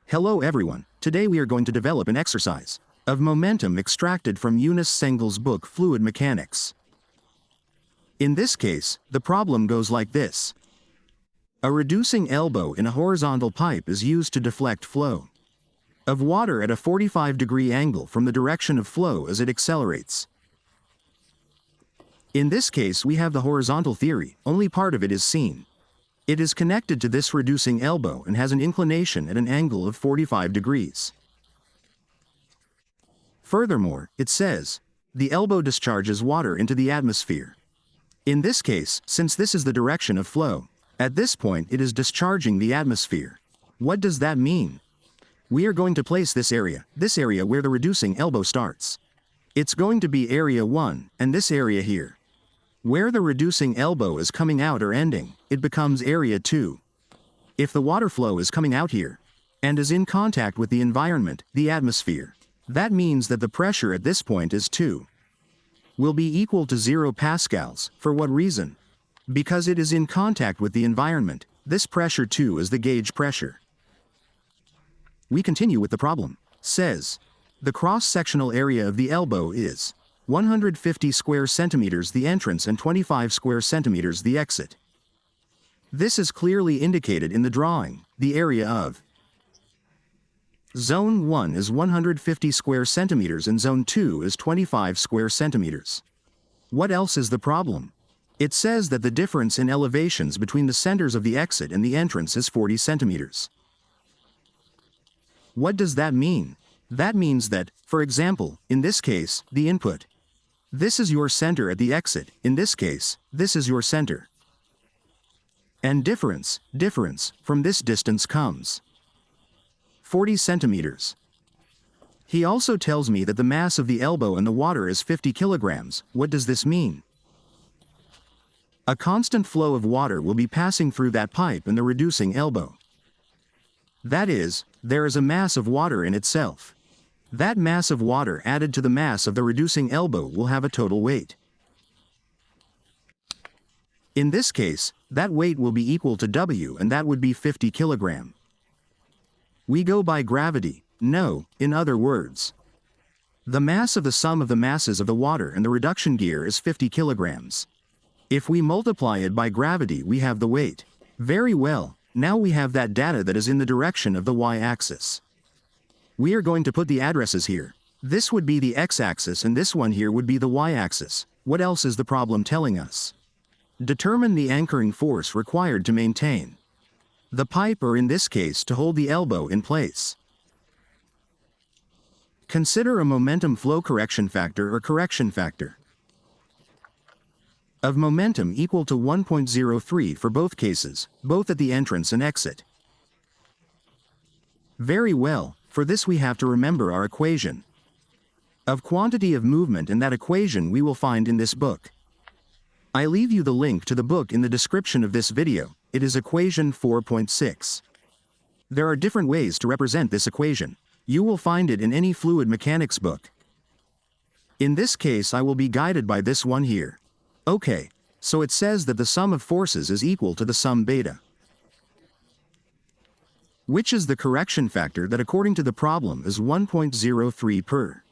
Hello everyone, today we are going to develop an exercise of momentum extracted from Eunice Sengel's book Fluid Mechanics. In this case, the problem goes like this. A reducing elbow in a horizontal pipe is used to deflect flow of water at a 45-degree angle from the direction of flow as it accelerates. In this case we have the horizontal theory, only part of it is seen. It is connected to this reducing elbow and has an inclination at an angle of 45 degrees. Furthermore, it says, the elbow discharges water into the atmosphere. In this case, since this is the direction of flow, at this point it is discharging the atmosphere. What does that mean? We are going to place this area where the reducing elbow starts. It's going to be area 1, and this area here. Where the reducing elbow is coming out or ending, it becomes area 2. If the water flow is coming out here, and is in contact with the environment, the atmosphere, that means that the pressure at this point is 2. Will be equal to 0 pascals. For what reason? Because it is in contact with the environment, this pressure 2 is the gauge pressure. We continue with the problem. Says, the cross-sectional area of the elbow is 150 square centimeters the entrance and 25 square centimeters the exit. This is clearly indicated in the drawing. The area of Zone 1 is 150 square centimeters and Zone 2 is 25 square centimeters. What else is the problem? It says that the difference in elevations between the centers of the exit and the entrance is 40 centimeters. What does that mean? That means that, for example, in this case, the input. This is your center at the exit, in this case, this is your center. And difference from this distance comes 40 centimeters. He also tells me that the mass of the elbow and the water is 50 kilograms. What does this mean? A constant flow of water will be passing through that pipe and the reducing elbow. That is, there is a mass of water in itself. That mass of water added to the mass of the reducing elbow will have a total weight. In this case, that weight will be equal to W and that would be 50 kilogram. We go by gravity. No, in other words, the mass of the sum of the masses of the water and the reduction gear is 50 kilograms. If we multiply it by gravity we have the weight. Very well, now we have that data that is in the direction of the y-axis. We are going to put the addresses here. This would be the x-axis and this one here would be the y-axis. What else is the problem telling us? Determine the anchoring force required to maintain the pipe, or in this case to hold the elbow in place. Consider a momentum flow correction factor or correction factor of momentum equal to 1.03 for both cases, both at the entrance and exit. Very well. For this we have to remember our equation of quantity of movement, and that equation we will find in this book. I leave you the link to the book in the description of this video. It is equation 4.6. There are different ways to represent this equation. You will find it in any fluid mechanics book. In this case I will be guided by this one here. Okay, so it says that the sum of forces is equal to the sum beta, which is the correction factor that according to the problem is 1.03 per.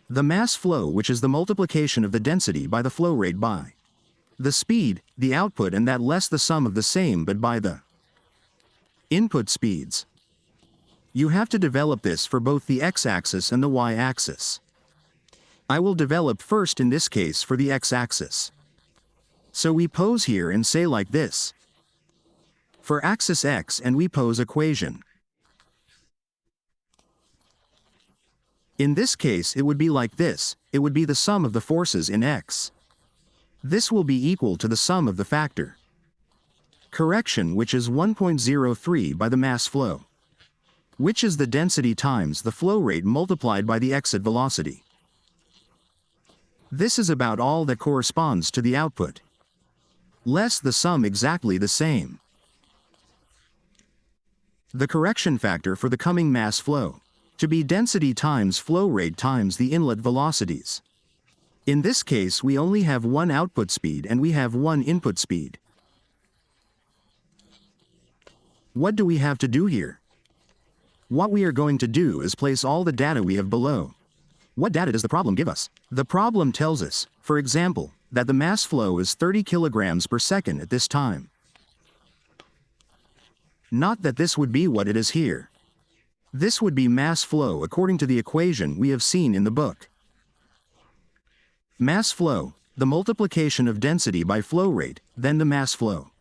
The mass flow, which is the multiplication of the density by the flow rate by the speed, the output, and that less the sum of the same but by the input speeds. You have to develop this for both the x-axis and the y-axis. I will develop first in this case for the x-axis. So we pose here and say like this. For axis x, and we pose equation. In this case it would be like this, it would be the sum of the forces in x. This will be equal to the sum of the factor correction, which is 1.03 by the mass flow, which is the density times the flow rate multiplied by the exit velocity. This is about all that corresponds to the output, less the sum exactly the same. The correction factor for the coming mass flow to be density times flow rate times the inlet velocities. In this case we only have one output speed and we have one input speed. What do we have to do here? What we are going to do is place all the data we have below. What data does the problem give us? The problem tells us, for example, that the mass flow is 30 kilograms per second at this time. Not that this would be what it is here. This would be mass flow according to the equation we have seen in the book. Mass flow, the multiplication of density by flow rate, then the mass flow.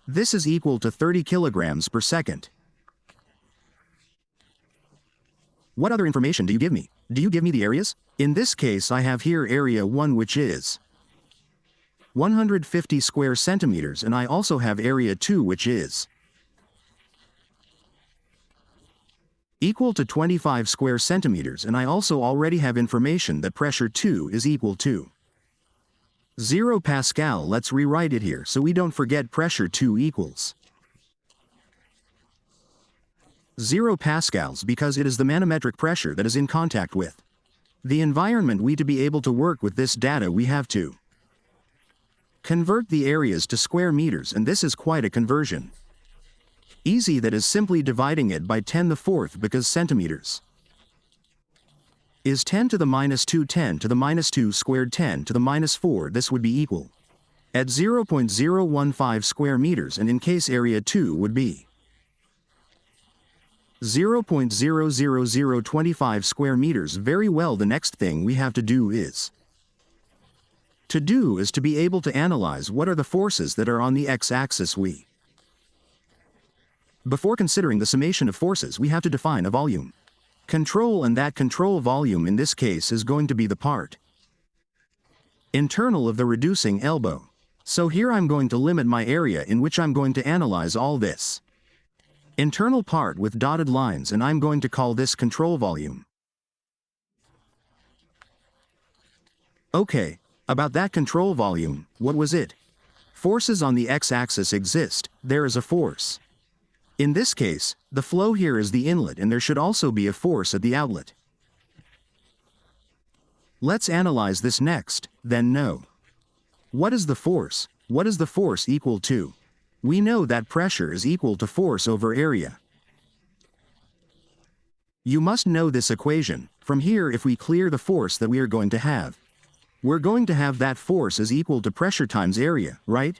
This is equal to 30 kilograms per second. What other information do you give me? Do you give me the areas? In this case I have here area 1, which is 150 square centimeters, and I also have area 2, which is equal to 25 square centimeters, and I also already have information that pressure 2 is equal to 0 Pascal. Let's rewrite it here so we don't forget pressure 2 equals 0 pascals, because it is the manometric pressure that is in contact with the environment. To be able to work with this data, we have to convert the areas to square meters, and this is quite a conversion. Easy, that is simply dividing it by 10 to the fourth, because centimeters is 10 to the minus 2, 10 to the minus 2 squared, 10 to the minus 4. This would be equal at 0.015 square meters, and in case area 2 would be 0.00025 square meters. Very well, the next thing we have to do is to be able to analyze what are the forces that are on the x-axis. Before considering the summation of forces, we have to define a volume control, and that control volume in this case is going to be the part internal of the reducing elbow. So here I'm going to limit my area in which I'm going to analyze all this internal part with dotted lines, and I'm going to call this control volume. Okay, about that control volume, what was it? Forces on the x-axis exist. There is a force. In this case, the flow here is the inlet, and there should also be a force at the outlet. Let's analyze this next, then know. What is the force? What is the force equal to? We know that pressure is equal to force over area. You must know this equation. From here, if we clear the force that we are going to have, we're going to have that force is equal to pressure times area, right?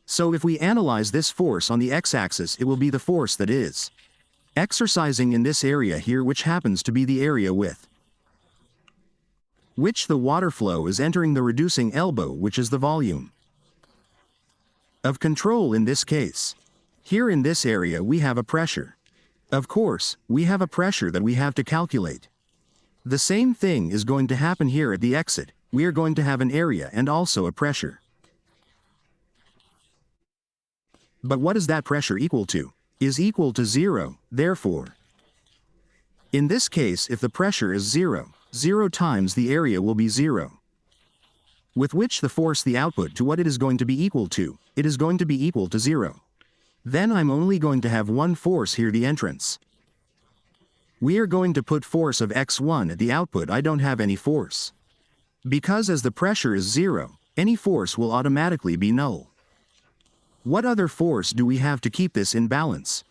So if we analyze this force on the x-axis, it will be the force that is exercising in this area here, which happens to be the area with which the water flow is entering the reducing elbow, which is the volume of control in this case. Here in this area we have a pressure. Of course, we have a pressure that we have to calculate. The same thing is going to happen here at the exit. We are going to have an area and also a pressure. But what is that pressure equal to? Is equal to 0, therefore. In this case, if the pressure is 0, 0 times the area will be 0. With which the force, the output, to what it is going to be equal to, it is going to be equal to 0. Then I'm only going to have one force here, the entrance. We are going to put force of x1 at the output. I don't have any force. Because as the pressure is 0, any force will automatically be null. What other force do we have to keep this in balance?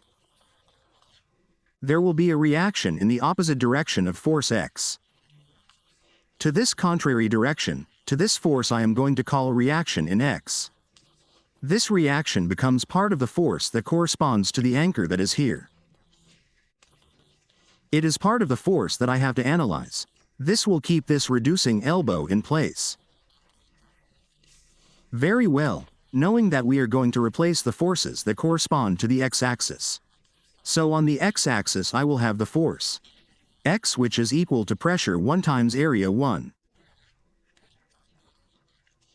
There will be a reaction in the opposite direction of force x. To this contrary direction, to this force, I am going to call a reaction in x. This reaction becomes part of the force that corresponds to the anchor that is here. It is part of the force that I have to analyze. This will keep this reducing elbow in place. Very well. Knowing that we are going to replace the forces that correspond to the x-axis. So on the x-axis I will have the force x, which is equal to pressure 1 times area 1.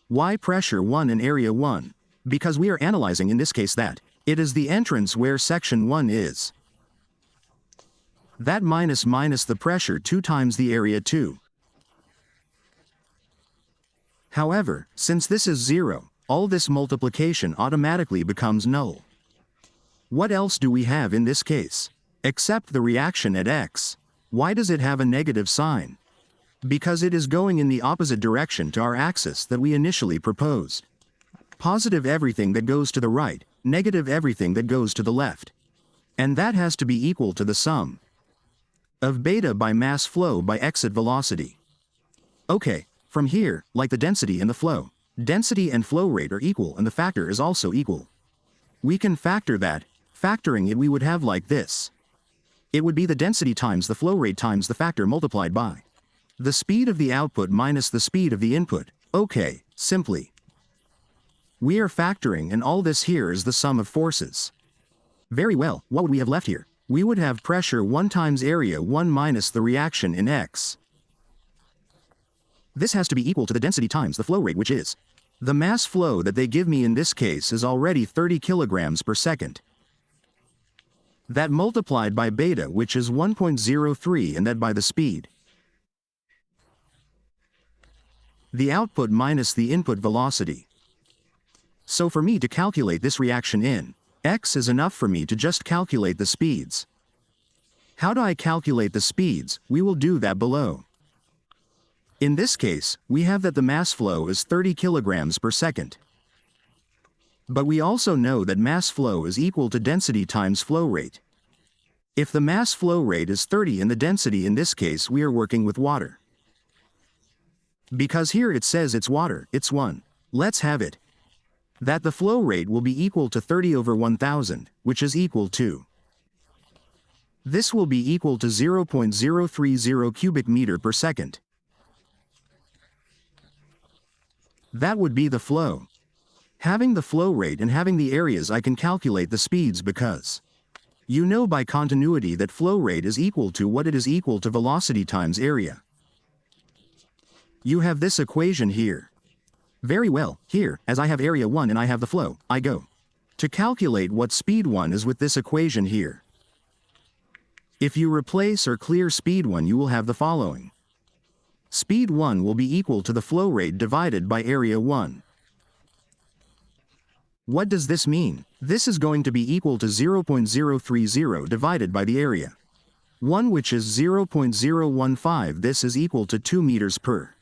Why pressure 1 and area 1? Because we are analyzing in this case that it is the entrance where section 1 is. That minus the pressure 2 times the area 2. However, since this is 0, all this multiplication automatically becomes null. What else do we have in this case? Except the reaction at x. Why does it have a negative sign? Because it is going in the opposite direction to our axis that we initially proposed. Positive everything that goes to the right, negative everything that goes to the left. And that has to be equal to the sum of beta by mass flow by exit velocity. Okay, from here, like the density and the flow, density and flow rate are equal and the factor is also equal. We can factor that. Factoring it, we would have like this. It would be the density times the flow rate times the factor multiplied by the speed of the output minus the speed of the input. Okay, simply. We are factoring and all this here is the sum of forces. Very well, what would we have left here? We would have pressure 1 times area 1 minus the reaction in X. This has to be equal to the density times the flow rate, which is the mass flow that they give me in this case is already 30 kilograms per second. That multiplied by beta, which is 1.03, and that by the speed. The output minus the input velocity. So for me to calculate this reaction in X is enough for me to just calculate the speeds. How do I calculate the speeds? We will do that below. In this case, we have that the mass flow is 30 kilograms per second. But we also know that mass flow is equal to density times flow rate. If the mass flow rate is 30 and the density in this case we are working with water. Because here it says it's water, it's 1. Let's have it. That the flow rate will be equal to 30 over 1000, which is equal to. This will be equal to 0.030 cubic meter per second. That would be the flow. Having the flow rate and having the areas, I can calculate the speeds because you know by continuity that flow rate is equal to what it is equal to velocity times area. You have this equation here. Very well, here, as I have area 1 and I have the flow, I go to calculate what speed 1 is with this equation here. If you replace or clear speed 1, you will have the following. Speed 1 will be equal to the flow rate divided by area 1. What does this mean? This is going to be equal to 0.030 divided by the area 1, which is 0.015. This is equal to 2 meters per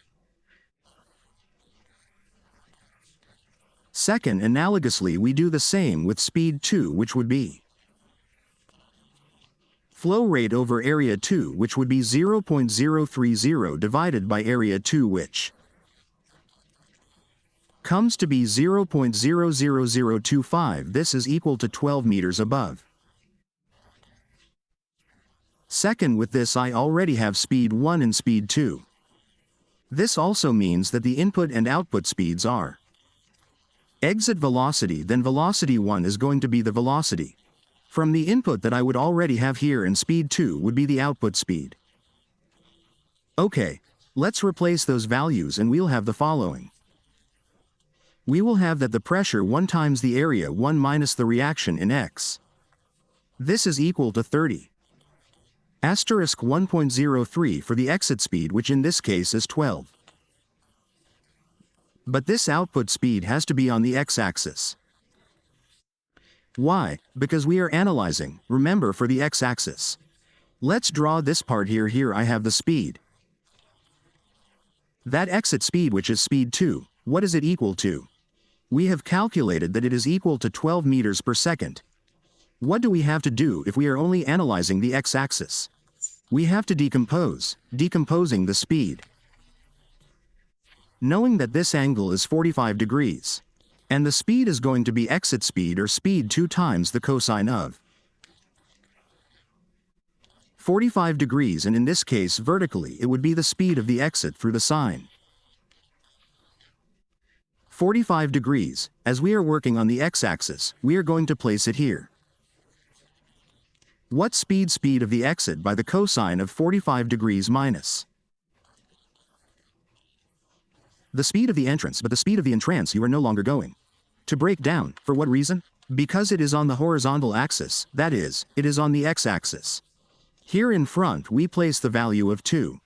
second. Analogously, we do the same with speed 2, which would be flow rate over area 2, which would be 0.030 divided by area 2, which comes to be 0.00025. This is equal to 12 meters above second. With this I already have speed 1 and speed 2. This also means that the input and output speeds are exit velocity, then velocity 1 is going to be the velocity from the input that I would already have here, and speed 2 would be the output speed. Okay, let's replace those values and we'll have the following. We will have that the pressure 1 times the area 1 minus the reaction in X. This is equal to 30. Asterisk 1.03 for the exit speed, which in this case is 12. But this output speed has to be on the x-axis. Why? Because we are analyzing, remember, for the x-axis. Let's draw this part here. Here I have the speed. That exit speed, which is speed 2, what is it equal to? We have calculated that it is equal to 12 meters per second. What do we have to do if we are only analyzing the x-axis? We have to decompose, decomposing the speed. Knowing that this angle is 45 degrees. And the speed is going to be exit speed, or speed 2 times the cosine of 45 degrees, and in this case vertically it would be the speed of the exit through the sine 45 degrees. As we are working on the x-axis, we are going to place it here. What speed of the exit by the cosine of 45 degrees minus the speed of the entrance, but the speed of the entrance you are no longer going to break down. For what reason? Because it is on the horizontal axis, that is, it is on the x-axis. Here in front we place the value of 2.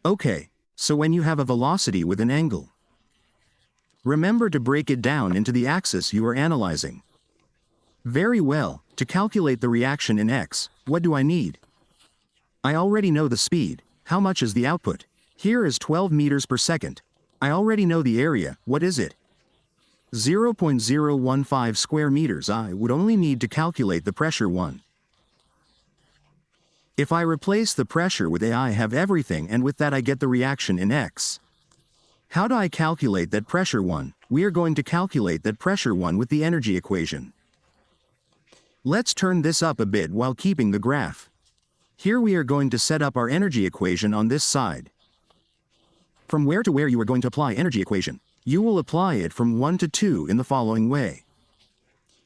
Okay, so when you have a velocity with an angle, remember to break it down into the axis you are analyzing. Very well, to calculate the reaction in X, what do I need? I already know the speed. How much is the output? Here is 12 meters per second. I already know the area. What is it? 0.015 square meters. I would only need to calculate the pressure 1. If I replace the pressure with A, I have everything, and with that I get the reaction in X. How do I calculate that pressure 1? We are going to calculate that pressure 1 with the energy equation. Let's turn this up a bit while keeping the graph. Here we are going to set up our energy equation on this side. From where to where you are going to apply energy equation? You will apply it from 1 to 2 in the following way.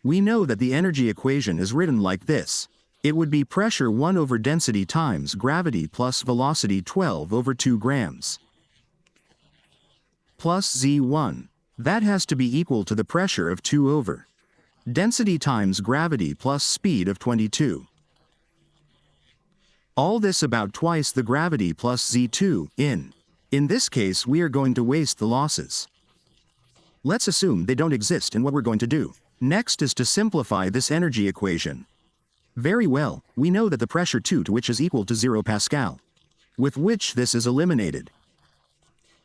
We know that the energy equation is written like this. It would be pressure 1 over density times gravity plus velocity 12 over 2 grams. Plus Z1. That has to be equal to the pressure of 2 over density times gravity plus speed of 22. All this about twice the gravity plus Z2 In this case we are going to waste the losses. Let's assume they don't exist, and what we're going to do next is to simplify this energy equation. Very well, we know that the pressure 2 to which is equal to 0 Pascal, with which this is eliminated.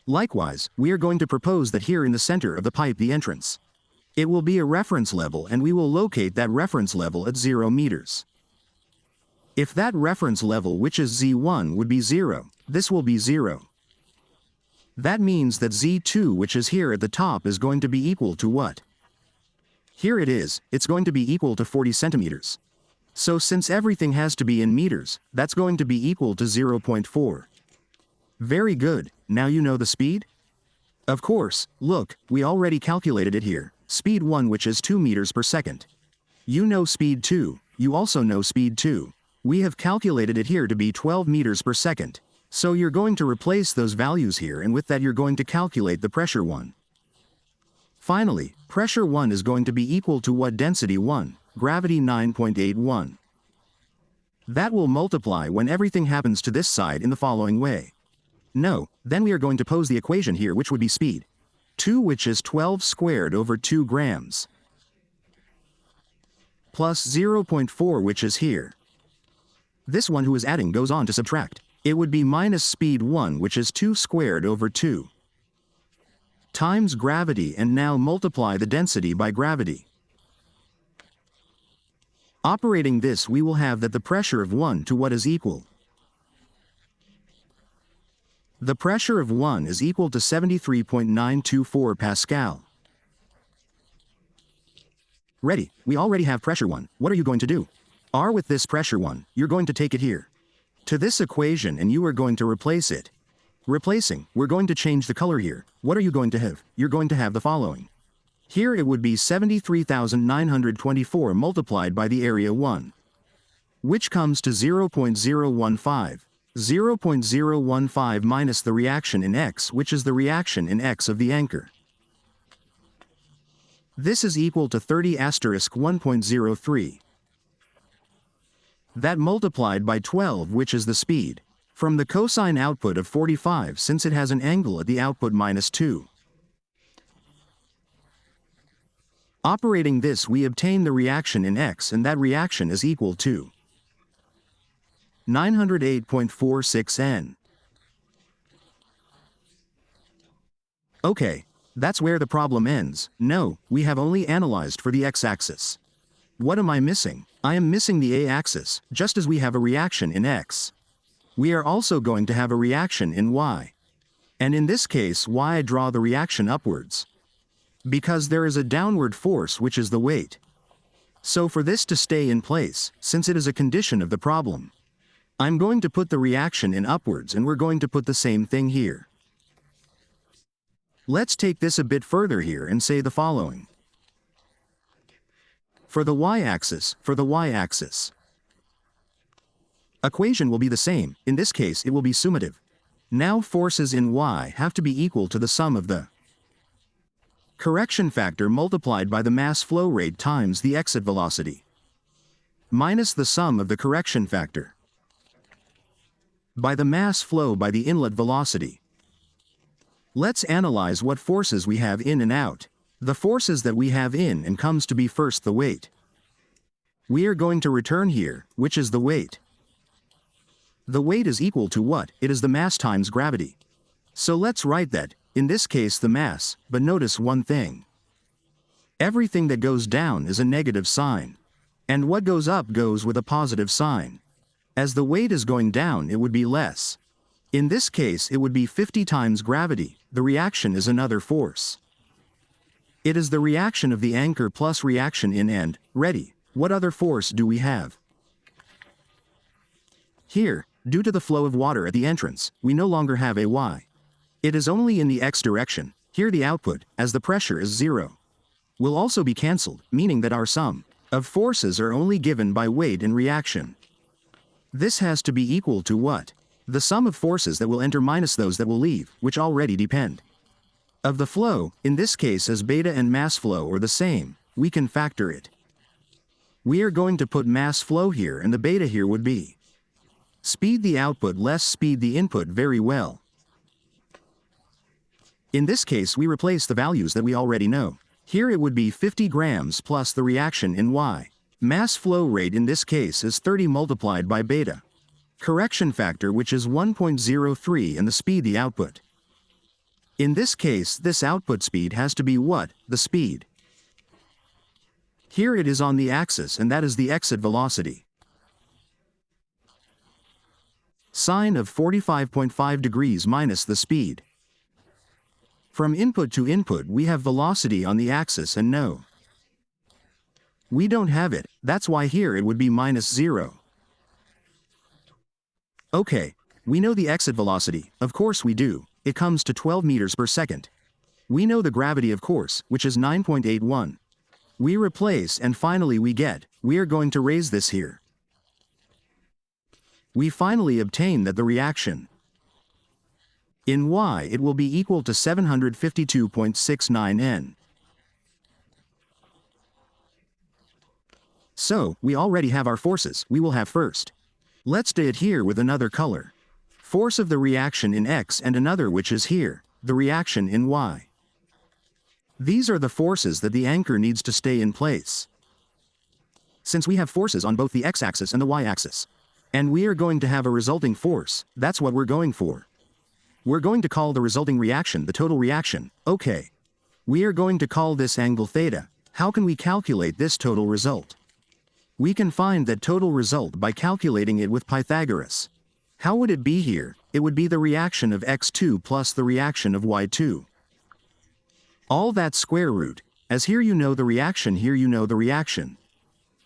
Likewise, we are going to propose that here in the center of the pipe, the entrance, it will be a reference level, and we will locate that reference level at 0 meters. If that reference level, which is Z1, would be 0, this will be 0. That means that Z2, which is here at the top, is going to be equal to what? Here it is, it's going to be equal to 40 centimeters. So since everything has to be in meters, that's going to be equal to 0.4. Very good, now you know the speed? Of course, look, we already calculated it here. Speed 1, which is 2 meters per second. You know speed 2, you also know speed 2. We have calculated it here to be 12 meters per second. So you're going to replace those values here, and with that you're going to calculate the pressure 1. Finally, pressure 1 is going to be equal to what density 1? Gravity 9.81. That will multiply when everything happens to this side in the following way. No, then we are going to pose the equation here, which would be speed 2, which is 12 squared over 2 grams, plus 0.4, which is here. This one who is adding goes on to subtract. It would be minus speed 1, which is 2 squared over 2, times gravity, and now multiply the density by gravity. Operating this, we will have that the pressure of 1 to what is equal? The pressure of 1 is equal to 73.924 Pascal. Ready, we already have pressure 1. What are you going to do? With this pressure 1, you're going to take it here to this equation, and you are going to replace it. Replacing, we're going to change the color here. What are you going to have? You're going to have the following. Here it would be 73,924 multiplied by the area 1, which comes to 0.015. 0.015 minus the reaction in X, which is the reaction in X of the anchor. This is equal to 30*1.03. That multiplied by 12, which is the speed, from the cosine output of 45, since it has an angle at the output -2. Operating this, we obtain the reaction in X, and that reaction is equal to 908.46 N. Okay, that's where the problem ends. No, we have only analyzed for the X-axis. What am I missing? I am missing the A-axis. Just as we have a reaction in X, we are also going to have a reaction in Y. And in this case, why I draw the reaction upwards? Because there is a downward force, which is the weight. So for this to stay in place, since it is a condition of the problem, I'm going to put the reaction in upwards, and we're going to put the same thing here. Let's take this a bit further here and say the following. For the y-axis, equation will be the same. In this case it will be summative. Now forces in y have to be equal to the sum of the correction factor multiplied by the mass flow rate times the exit velocity, minus the sum of the correction factor by the mass flow by the inlet velocity. Let's analyze what forces we have in and out. The forces that we have in and comes to be first the weight. We are going to return here, which is the weight. The weight is equal to what? It is the mass times gravity. So let's write that, in this case the mass, but notice one thing. Everything that goes down is a negative sign. And what goes up goes with a positive sign. As the weight is going down, it would be less. In this case, it would be 50 times gravity. The reaction is another force. It is the reaction of the anchor plus reaction in and ready. What other force do we have? Here, due to the flow of water at the entrance, we no longer have a y. It is only in the x direction. Here the output, as the pressure is 0, will also be cancelled, meaning that our sum of forces are only given by weight and reaction. This has to be equal to what? The sum of forces that will enter minus those that will leave, which already depend. Of the flow, in this case as beta and mass flow are the same, we can factor it. We are going to put mass flow here and the beta here would be speed the output less speed the input. Very well. In this case we replace the values that we already know. Here it would be 50 grams plus the reaction in y. Mass flow rate in this case is 30 multiplied by beta. Correction factor which is 1.03 and the speed the output. In this case this output speed has to be what? The speed. Here it is on the axis and that is the exit velocity. Sine of 45.5 degrees minus the speed. From input to input we have velocity on the axis and no. We don't have it, that's why here it would be minus 0. Okay, we know the exit velocity, of course we do, it comes to 12 meters per second. We know the gravity of course, which is 9.81. We replace and finally we are going to raise this here. We finally obtain that the reaction in y it will be equal to 752.69 N. So, we already have our forces, we will have first. Let's do it here with another color. Force of the reaction in x and another which is here, the reaction in y. These are the forces that the anchor needs to stay in place. Since we have forces on both the x-axis and the y-axis, and we are going to have a resulting force, that's what we're going for. We're going to call the resulting reaction the total reaction, okay. We are going to call this angle theta. How can we calculate this total result? We can find that total result by calculating it with Pythagoras. How would it be here? It would be the reaction of x2 plus the reaction of y2. All that square root, as here you know the reaction, here you know the reaction.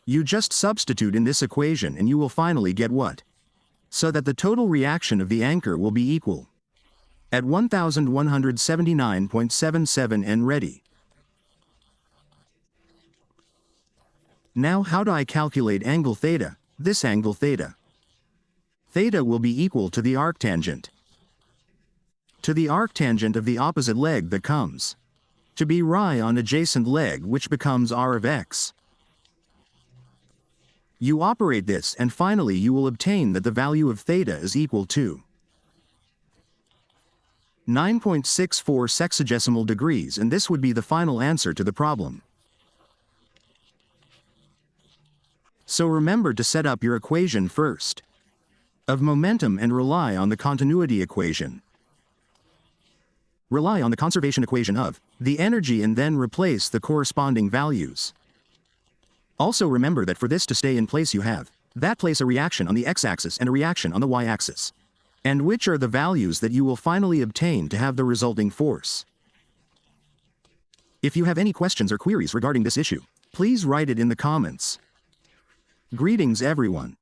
You just substitute in this equation and you will finally get what? So that the total reaction of the anchor will be equal at 1179.77 N ready. Now how do I calculate angle theta? This angle theta. Theta will be equal to the arctangent. To the arctangent of the opposite leg that comes to be ρ on adjacent leg which becomes r of x. You operate this and finally you will obtain that the value of theta is equal to 9.64 sexagesimal degrees and this would be the final answer to the problem. So remember to set up your equation first of momentum and rely on the continuity equation. Rely on the conservation equation of the energy and then replace the corresponding values. Also remember that for this to stay in place you have that place a reaction on the x-axis and a reaction on the y-axis. And which are the values that you will finally obtain to have the resulting force. If you have any questions or queries regarding this issue, please write it in the comments. Greetings everyone.